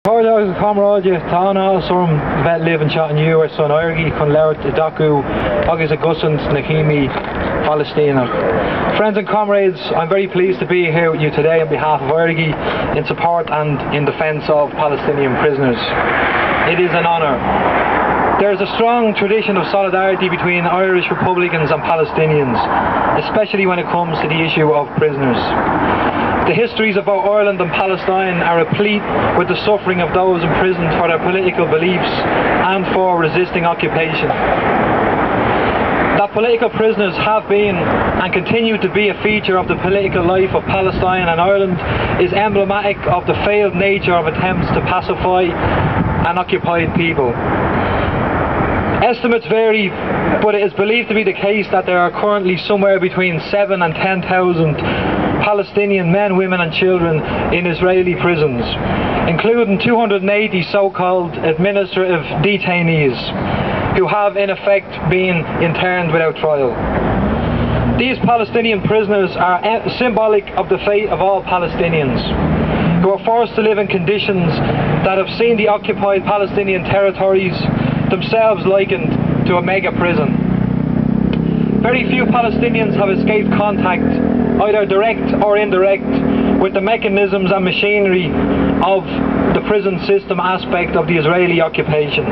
Cordog Comrade Tana Surm Vet Live and Chat and You or Son Éirígí Con Laird Daku Agus Augustant Nakimi Palestina. Friends and comrades, I'm very pleased to be here with you today on behalf of Éirígí in support and in defence of Palestinian prisoners. It is an honour. There is a strong tradition of solidarity between Irish Republicans and Palestinians, especially when it comes to the issue of prisoners. The histories of both Ireland and Palestine are replete with the suffering of those imprisoned for their political beliefs and for resisting occupation. That political prisoners have been and continue to be a feature of the political life of Palestine and Ireland is emblematic of the failed nature of attempts to pacify an occupied people. Estimates vary, but it is believed to be the case that there are currently somewhere between 7,000 and 10,000 Palestinian men, women and children in Israeli prisons, including 280 so-called administrative detainees who have in effect been interned without trial. These Palestinian prisoners are symbolic of the fate of all Palestinians who are forced to live in conditions that have seen the occupied Palestinian territories themselves likened to a mega prison. Very few Palestinians have escaped contact, either direct or indirect, with the mechanisms and machinery of the prison system aspect of the Israeli occupation.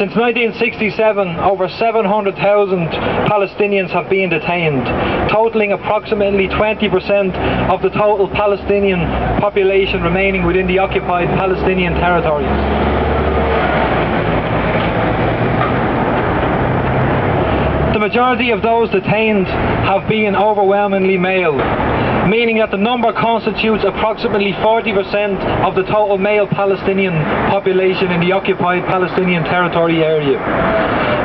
Since 1967, over 700,000 Palestinians have been detained, totaling approximately 20% of the total Palestinian population remaining within the occupied Palestinian territories. The majority of those detained have been overwhelmingly male, meaning that the number constitutes approximately 40% of the total male Palestinian population in the occupied Palestinian territory area.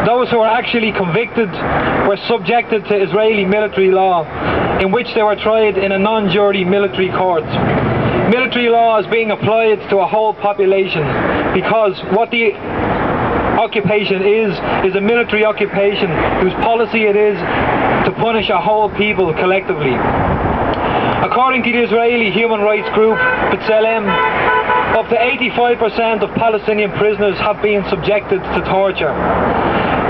Those who are actually convicted were subjected to Israeli military law, in which they were tried in a non-jury military court. Military law is being applied to a whole population because what the occupation is a military occupation whose policy it is to punish a whole people collectively. According to the Israeli human rights group B'Tselem, up to 85% of Palestinian prisoners have been subjected to torture.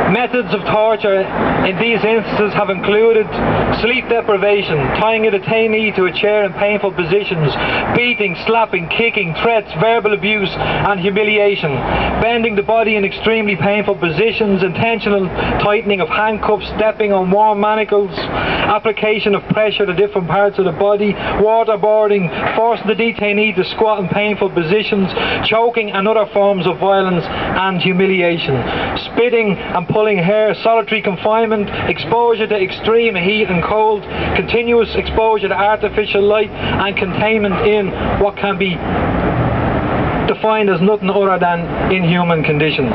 Methods of torture in these instances have included sleep deprivation, tying a detainee to a chair in painful positions, beating, slapping, kicking, threats, verbal abuse and humiliation, bending the body in extremely painful positions, intentional tightening of handcuffs, stepping on warm manacles, application of pressure to different parts of the body, waterboarding, forcing the detainee to squat in painful positions, choking and other forms of violence and humiliation, spitting and pulling hair, solitary confinement, exposure to extreme heat and cold, continuous exposure to artificial light and containment in what can be defined as nothing other than inhuman conditions.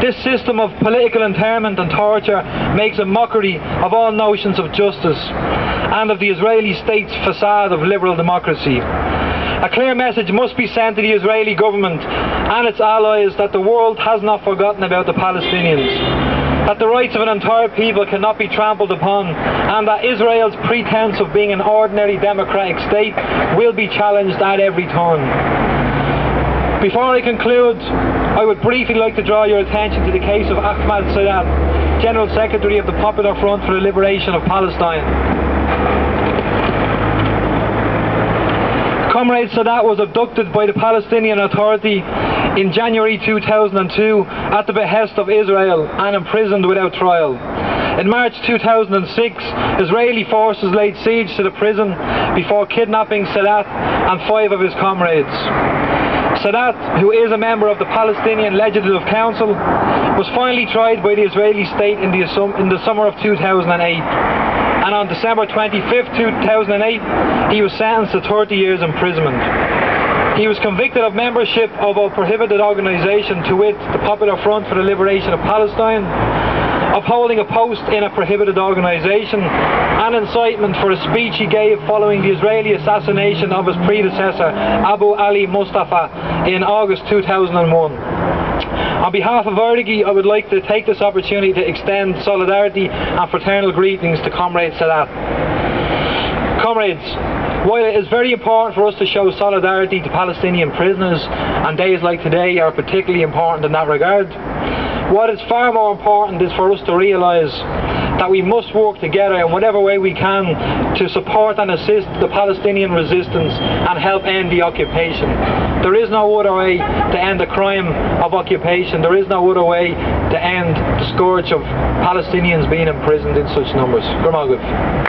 This system of political internment and torture makes a mockery of all notions of justice and of the Israeli state's facade of liberal democracy. A clear message must be sent to the Israeli government and its allies that the world has not forgotten about the Palestinians, that the rights of an entire people cannot be trampled upon, and that Israel's pretense of being an ordinary democratic state will be challenged at every turn. Before I conclude, I would briefly like to draw your attention to the case of Ahmad Sadat, General Secretary of the Popular Front for the Liberation of Palestine. Comrade Sadat was abducted by the Palestinian Authority in January 2002 at the behest of Israel and imprisoned without trial. In March 2006, Israeli forces laid siege to the prison before kidnapping Sadat and 5 of his comrades. Sadat, who is a member of the Palestinian Legislative Council, was finally tried by the Israeli state in the summer of 2008. And on December 25, 2008, he was sentenced to 30 years imprisonment. He was convicted of membership of a prohibited organisation, to wit, the Popular Front for the Liberation of Palestine, of holding a post in a prohibited organisation, and incitement for a speech he gave following the Israeli assassination of his predecessor, Abu Ali Mustafa, in August 2001. On behalf of Éirígí, I would like to take this opportunity to extend solidarity and fraternal greetings to Comrade Sadat. Comrades, While it is very important for us to show solidarity to Palestinian prisoners, and days like today are particularly important in that regard, what is far more important is for us to realise that we must work together in whatever way we can to support and assist the Palestinian resistance and help end the occupation. There is no other way to end the crime of occupation. There is no other way to end the scourge of Palestinians being imprisoned in such numbers. Gurmagov.